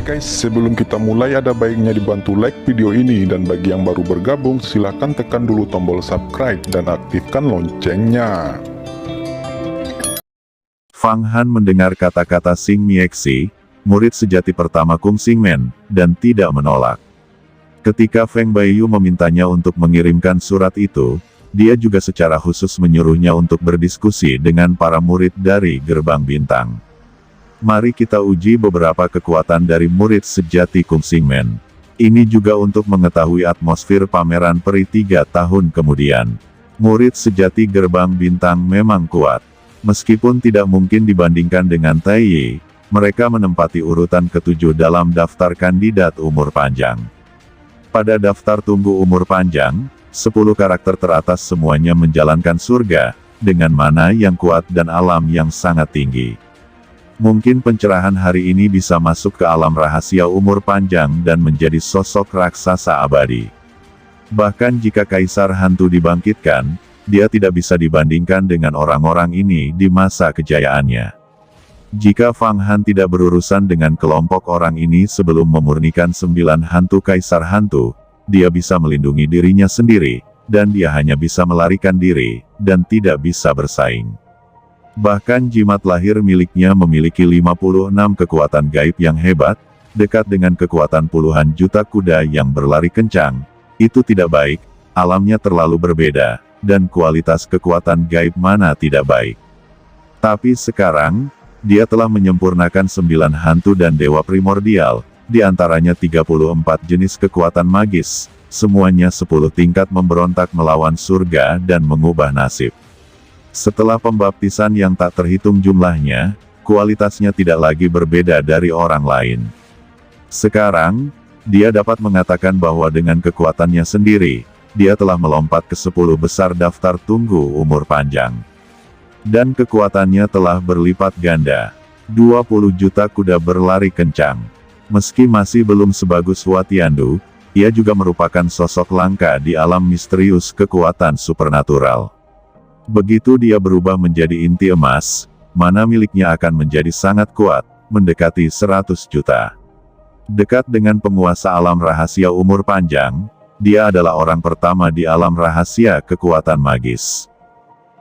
guys, sebelum kita mulai ada baiknya dibantu like video ini, dan bagi yang baru bergabung silahkan tekan dulu tombol subscribe dan aktifkan loncengnya. Fang Han mendengar kata-kata Xing Miexi, murid sejati pertama Kung Xing Men, dan tidak menolak. Ketika Feng Baiyu memintanya untuk mengirimkan surat itu, dia juga secara khusus menyuruhnya untuk berdiskusi dengan para murid dari Gerbang Bintang. Mari kita uji beberapa kekuatan dari murid sejati Kung Xing Men. Ini juga untuk mengetahui atmosfer pameran peri 3 tahun kemudian. Murid sejati Gerbang Bintang memang kuat. Meskipun tidak mungkin dibandingkan dengan Tai Yi, mereka menempati urutan ke-7 dalam daftar kandidat umur panjang. Pada daftar tunggu umur panjang, 10 karakter teratas semuanya menjalankan surga, dengan mana yang kuat dan alam yang sangat tinggi. Mungkin pencerahan hari ini bisa masuk ke alam rahasia umur panjang dan menjadi sosok raksasa abadi. Bahkan jika Kaisar Hantu dibangkitkan, dia tidak bisa dibandingkan dengan orang-orang ini di masa kejayaannya. Jika Fang Han tidak berurusan dengan kelompok orang ini sebelum memurnikan 9 hantu Kaisar Hantu, dia bisa melindungi dirinya sendiri, dan dia hanya bisa melarikan diri, dan tidak bisa bersaing. Bahkan jimat lahir miliknya memiliki 56 kekuatan gaib yang hebat, dekat dengan kekuatan puluhan juta kuda yang berlari kencang. Itu tidak baik, alamnya terlalu berbeda, dan kualitas kekuatan gaib mana tidak baik. Tapi sekarang, dia telah menyempurnakan 9 hantu dan dewa primordial, di antaranya 34 jenis kekuatan magis, semuanya 10 tingkat memberontak melawan surga dan mengubah nasib. Setelah pembaptisan yang tak terhitung jumlahnya, kualitasnya tidak lagi berbeda dari orang lain. Sekarang, dia dapat mengatakan bahwa dengan kekuatannya sendiri, dia telah melompat ke 10 besar daftar tunggu umur panjang. Dan kekuatannya telah berlipat ganda. 20 juta kuda berlari kencang. Meski masih belum sebagus Hua Tiandu, ia juga merupakan sosok langka di alam misterius kekuatan supernatural. Begitu dia berubah menjadi inti emas, mana miliknya akan menjadi sangat kuat, mendekati 100 juta. Dekat dengan penguasa alam rahasia umur panjang, dia adalah orang pertama di alam rahasia kekuatan magis.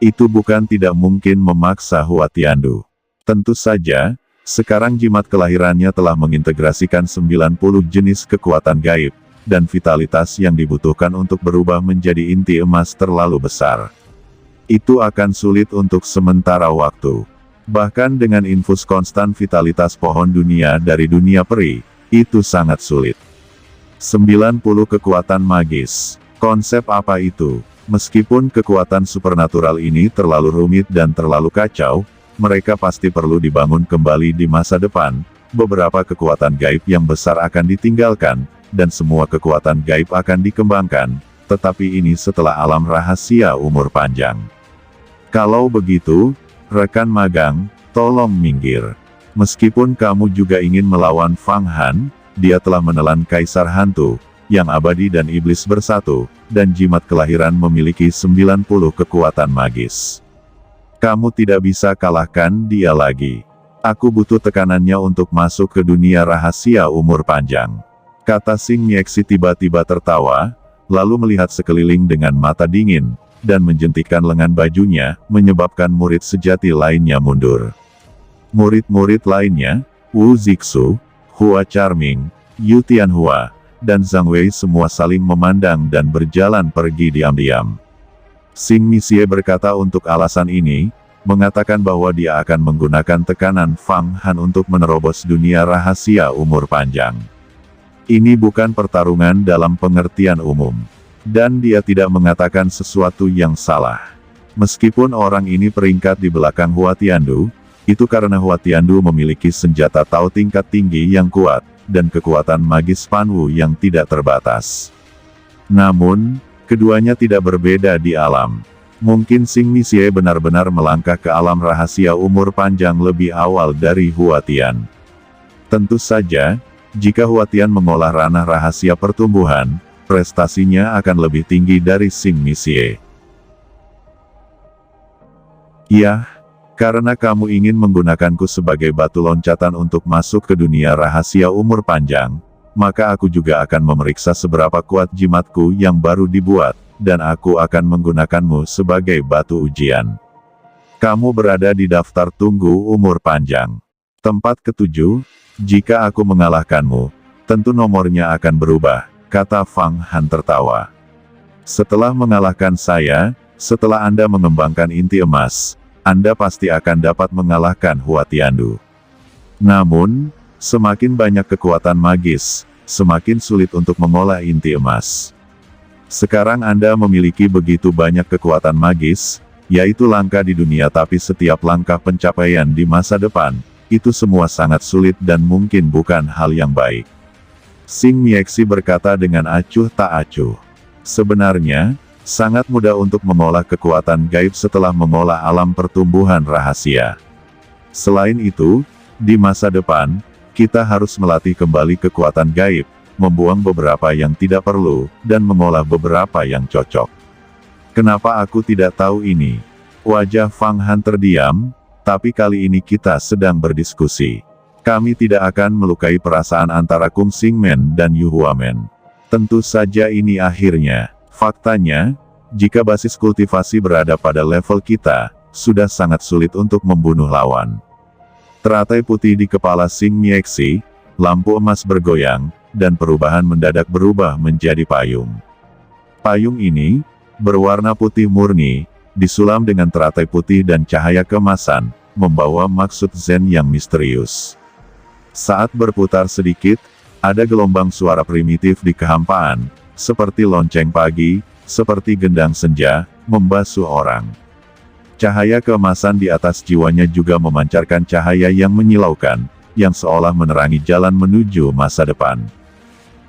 Itu bukan tidak mungkin memaksa Hua Tiandu. Tentu saja, sekarang jimat kelahirannya telah mengintegrasikan 90 jenis kekuatan gaib, dan vitalitas yang dibutuhkan untuk berubah menjadi inti emas terlalu besar. Itu akan sulit untuk sementara waktu. Bahkan dengan infus konstan vitalitas pohon dunia dari dunia peri, itu sangat sulit. 90 kekuatan magis. Konsep apa itu? Meskipun kekuatan supernatural ini terlalu rumit dan terlalu kacau, mereka pasti perlu dibangun kembali di masa depan. Beberapa kekuatan gaib yang besar akan ditinggalkan, dan semua kekuatan gaib akan dikembangkan, tetapi ini setelah alam rahasia umur panjang. Kalau begitu, rekan magang, tolong minggir. Meskipun kamu juga ingin melawan Fang Han, dia telah menelan Kaisar Hantu, yang abadi dan iblis bersatu, dan jimat kelahiran memiliki 90 kekuatan magis. Kamu tidak bisa kalahkan dia lagi. Aku butuh tekanannya untuk masuk ke dunia rahasia umur panjang. Kata Xing Miexi tiba-tiba tertawa, lalu melihat sekeliling dengan mata dingin, dan menjentikkan lengan bajunya, menyebabkan murid sejati lainnya mundur. Murid-murid lainnya, Wu Zixu, Hua Charming, Yu Tianhua, dan Zhang Wei semua saling memandang dan berjalan pergi diam-diam. Xing Miexi berkata untuk alasan ini, mengatakan bahwa dia akan menggunakan tekanan Fang Han untuk menerobos dunia rahasia umur panjang. Ini bukan pertarungan dalam pengertian umum. Dan dia tidak mengatakan sesuatu yang salah. Meskipun orang ini peringkat di belakang Hua Tiandu, itu karena Hua Tiandu memiliki senjata Tao tingkat tinggi yang kuat, dan kekuatan magis Panwu yang tidak terbatas. Namun, keduanya tidak berbeda di alam. Mungkin Xing Miexi benar-benar melangkah ke alam rahasia umur panjang lebih awal dari Hua Tian. Tentu saja, jika Hua Tian mengolah ranah rahasia pertumbuhan, prestasinya akan lebih tinggi dari Xing Miexi. Yah, Karena kamu ingin menggunakanku sebagai batu loncatan untuk masuk ke dunia rahasia umur panjang, maka aku juga akan memeriksa seberapa kuat jimatku yang baru dibuat, dan aku akan menggunakanmu sebagai batu ujian. Kamu berada di daftar tunggu umur panjang. Tempat ketujuh, jika aku mengalahkanmu, tentu nomornya akan berubah, kata Fang Han tertawa. Setelah mengalahkan saya, setelah Anda mengembangkan inti emas, Anda pasti akan dapat mengalahkan Hua Tiandu. Namun, semakin banyak kekuatan magis, semakin sulit untuk mengolah inti emas. Sekarang Anda memiliki begitu banyak kekuatan magis, yaitu langka di dunia, tapi setiap langkah pencapaian di masa depan, itu semua sangat sulit dan mungkin bukan hal yang baik. Xing Miexi berkata dengan acuh tak acuh. Sebenarnya, sangat mudah untuk mengolah kekuatan gaib setelah mengolah alam pertumbuhan rahasia. Selain itu, di masa depan, kita harus melatih kembali kekuatan gaib, membuang beberapa yang tidak perlu, dan mengolah beberapa yang cocok. Kenapa aku tidak tahu ini? Wajah Fang Han terdiam, tapi kali ini kita sedang berdiskusi. Kami tidak akan melukai perasaan antara Kung Xingmen dan Yu Huamen. Tentu saja ini akhirnya. Faktanya, jika basis kultivasi berada pada level kita, sudah sangat sulit untuk membunuh lawan. Teratai putih di kepala Xing Miexi, lampu emas bergoyang, dan perubahan mendadak berubah menjadi payung. Payung ini, berwarna putih murni, disulam dengan teratai putih dan cahaya keemasan, membawa maksud Zen yang misterius. Saat berputar sedikit, ada gelombang suara primitif di kehampaan, seperti lonceng pagi, seperti gendang senja, membasuh orang. Cahaya keemasan di atas jiwanya juga memancarkan cahaya yang menyilaukan, yang seolah menerangi jalan menuju masa depan.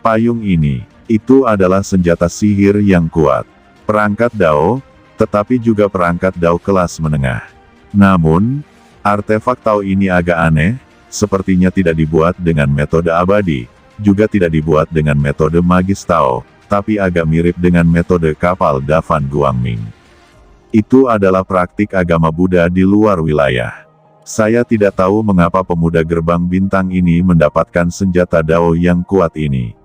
Payung ini, itu adalah senjata sihir yang kuat. Perangkat Dao, tetapi juga perangkat Dao kelas menengah. Namun, artefak Tao ini agak aneh, sepertinya tidak dibuat dengan metode abadi, juga tidak dibuat dengan metode magis Tao, tapi agak mirip dengan metode kapal Davan Guangming. Itu adalah praktik agama Buddha di luar wilayah. Saya tidak tahu mengapa pemuda gerbang bintang ini mendapatkan senjata Dao yang kuat ini.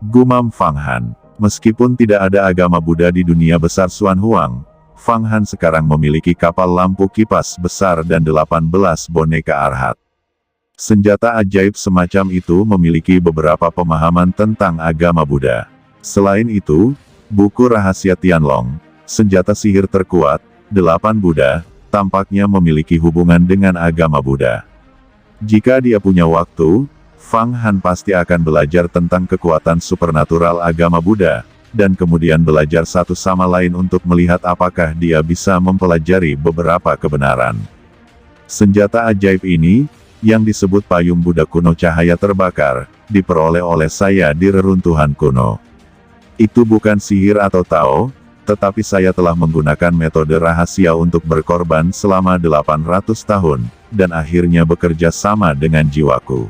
Gumam Fang Han. Meskipun tidak ada agama Buddha di dunia besar Xuan Huang, Fang Han sekarang memiliki kapal lampu kipas besar dan 18 boneka arhat. Senjata ajaib semacam itu memiliki beberapa pemahaman tentang agama Buddha. Selain itu, buku rahasia Tianlong, senjata sihir terkuat, 8 Buddha, tampaknya memiliki hubungan dengan agama Buddha. Jika dia punya waktu, Fang Han pasti akan belajar tentang kekuatan supernatural agama Buddha, dan kemudian belajar satu sama lain untuk melihat apakah dia bisa mempelajari beberapa kebenaran. Senjata ajaib ini, yang disebut payung Buddha kuno cahaya terbakar, diperoleh oleh saya di reruntuhan kuno. Itu bukan sihir atau Tao, tetapi saya telah menggunakan metode rahasia untuk berkorban selama 800 tahun, dan akhirnya bekerja sama dengan jiwaku.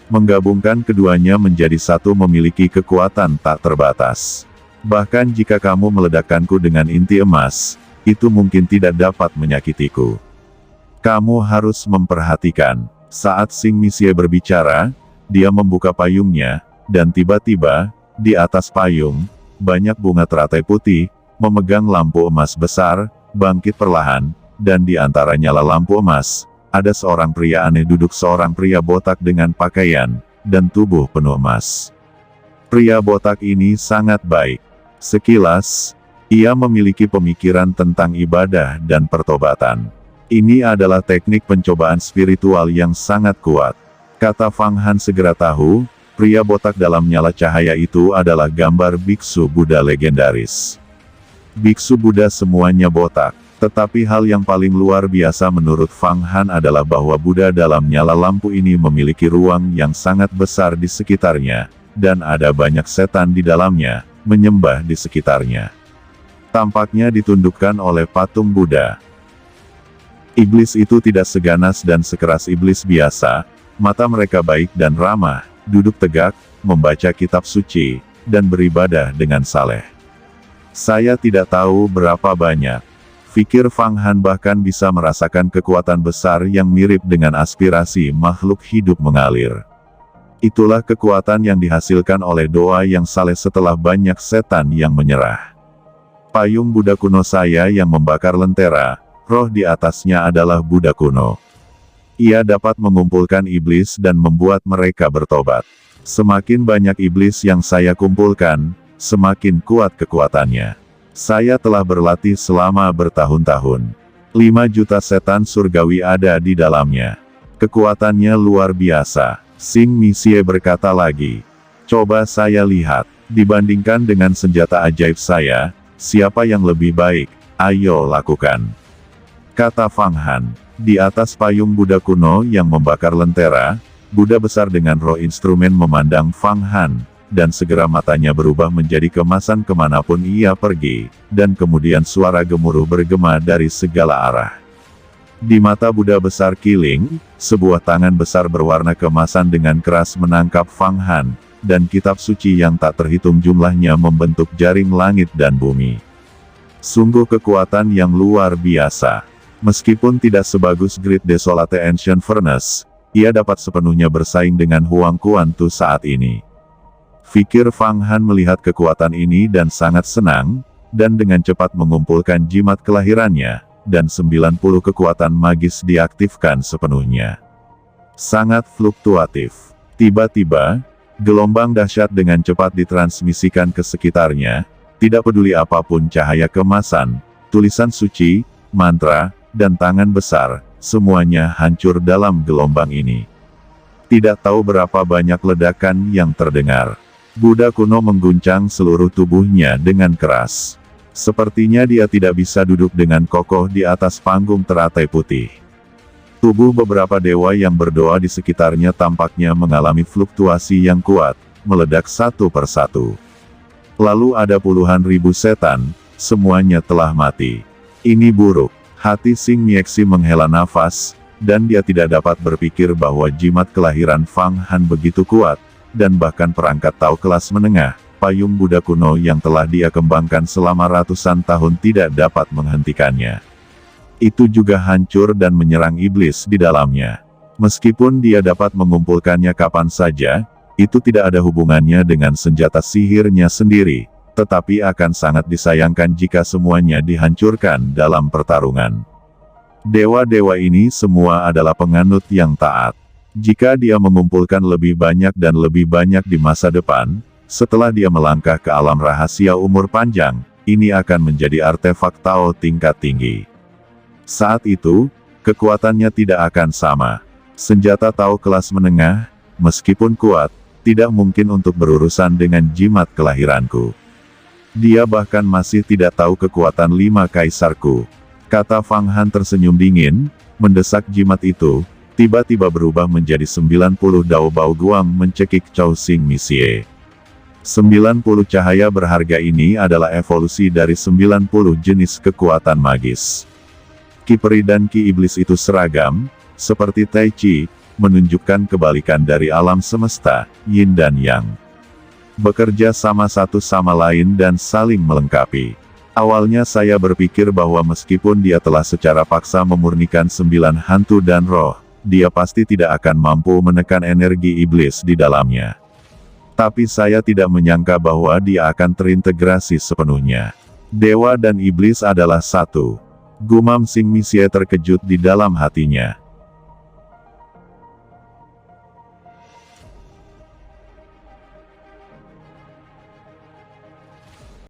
Menggabungkan keduanya menjadi satu memiliki kekuatan tak terbatas. Bahkan jika kamu meledakkanku dengan inti emas, itu mungkin tidak dapat menyakitiku. Kamu harus memperhatikan, saat Xing Miexi berbicara, dia membuka payungnya, dan tiba-tiba, di atas payung, banyak bunga teratai putih, memegang lampu emas besar, bangkit perlahan, dan di antara nyala lampu emas, ada seorang pria aneh duduk, seorang pria botak dengan pakaian, dan tubuh penuh emas. Pria botak ini sangat baik. Sekilas, ia memiliki pemikiran tentang ibadah dan pertobatan. Ini adalah teknik pencobaan spiritual yang sangat kuat. Kata Fang Han segera tahu, pria botak dalam nyala cahaya itu adalah gambar biksu Buddha legendaris. Biksu Buddha semuanya botak, tetapi hal yang paling luar biasa menurut Fang Han adalah bahwa Buddha dalam nyala lampu ini memiliki ruang yang sangat besar di sekitarnya, dan ada banyak setan di dalamnya, menyembah di sekitarnya. Tampaknya ditundukkan oleh patung Buddha. Iblis itu tidak seganas dan sekeras iblis biasa, mata mereka baik dan ramah, duduk tegak, membaca kitab suci, dan beribadah dengan saleh. Saya tidak tahu berapa banyak. Pikir Fang Han bahkan bisa merasakan kekuatan besar yang mirip dengan aspirasi makhluk hidup mengalir. Itulah kekuatan yang dihasilkan oleh doa yang saleh setelah banyak setan yang menyerah. Payung Buddha kuno saya yang membakar lentera, roh di atasnya adalah Buddha kuno. Ia dapat mengumpulkan iblis dan membuat mereka bertobat. Semakin banyak iblis yang saya kumpulkan, semakin kuat kekuatannya. Saya telah berlatih selama bertahun-tahun. 5 juta setan surgawi ada di dalamnya. Kekuatannya luar biasa. Xing Mixie berkata lagi. Coba saya lihat, dibandingkan dengan senjata ajaib saya, siapa yang lebih baik? Ayo lakukan. Kata Fang Han. Di atas payung Buddha kuno yang membakar lentera, Buddha besar dengan roh instrumen memandang Fang Han, dan segera matanya berubah menjadi kemasan kemanapun ia pergi, dan kemudian suara gemuruh bergema dari segala arah. Di mata Buddha besar kiling, sebuah tangan besar berwarna kemasan dengan keras menangkap Fang Han, dan kitab suci yang tak terhitung jumlahnya membentuk jaring langit dan bumi. Sungguh kekuatan yang luar biasa. Meskipun tidak sebagus Great Desolate Ancient Furnace, ia dapat sepenuhnya bersaing dengan Huang Quan Tu saat ini. Pikir Fang Han melihat kekuatan ini dan sangat senang, dan dengan cepat mengumpulkan jimat kelahirannya, dan 90 kekuatan magis diaktifkan sepenuhnya. Sangat fluktuatif. Tiba-tiba, gelombang dahsyat dengan cepat ditransmisikan ke sekitarnya, tidak peduli apapun cahaya kemasan, tulisan suci, mantra, dan tangan besar, semuanya hancur dalam gelombang ini. Tidak tahu berapa banyak ledakan yang terdengar. Buddha kuno mengguncang seluruh tubuhnya dengan keras. Sepertinya dia tidak bisa duduk dengan kokoh di atas panggung teratai putih. Tubuh beberapa dewa yang berdoa di sekitarnya tampaknya mengalami fluktuasi yang kuat, meledak satu persatu. Lalu ada puluhan ribu setan, semuanya telah mati. Ini buruk. Hati Xing Mixie menghela nafas, dan dia tidak dapat berpikir bahwa jimat kelahiran Fang Han begitu kuat, dan bahkan perangkat Tao kelas menengah, payung Buddha kuno yang telah dia kembangkan selama ratusan tahun tidak dapat menghentikannya. Itu juga hancur dan menyerang iblis di dalamnya. Meskipun dia dapat mengumpulkannya kapan saja, itu tidak ada hubungannya dengan senjata sihirnya sendiri, tetapi akan sangat disayangkan jika semuanya dihancurkan dalam pertarungan. Dewa-dewa ini semua adalah penganut yang taat. Jika dia mengumpulkan lebih banyak dan lebih banyak di masa depan, setelah dia melangkah ke alam rahasia umur panjang, ini akan menjadi artefak Tao tingkat tinggi. Saat itu, kekuatannya tidak akan sama. Senjata Tao kelas menengah, meskipun kuat, tidak mungkin untuk berurusan dengan jimat kelahiranku. Dia bahkan masih tidak tahu kekuatan 5 kaisarku. Kata Fang Han tersenyum dingin, mendesak jimat itu, tiba-tiba berubah menjadi 90 Dao Bao Guang mencekik Cao Xing Mixie. 90 cahaya berharga ini adalah evolusi dari 90 jenis kekuatan magis. Ki peri dan ki iblis itu seragam, seperti Tai Chi, menunjukkan kebalikan dari alam semesta, Yin dan Yang. Bekerja sama satu sama lain dan saling melengkapi. Awalnya saya berpikir bahwa meskipun dia telah secara paksa memurnikan 9 hantu dan roh, dia pasti tidak akan mampu menekan energi iblis di dalamnya. Tapi saya tidak menyangka bahwa dia akan terintegrasi sepenuhnya. Dewa dan iblis adalah satu. Gumam Xing Mixie terkejut di dalam hatinya.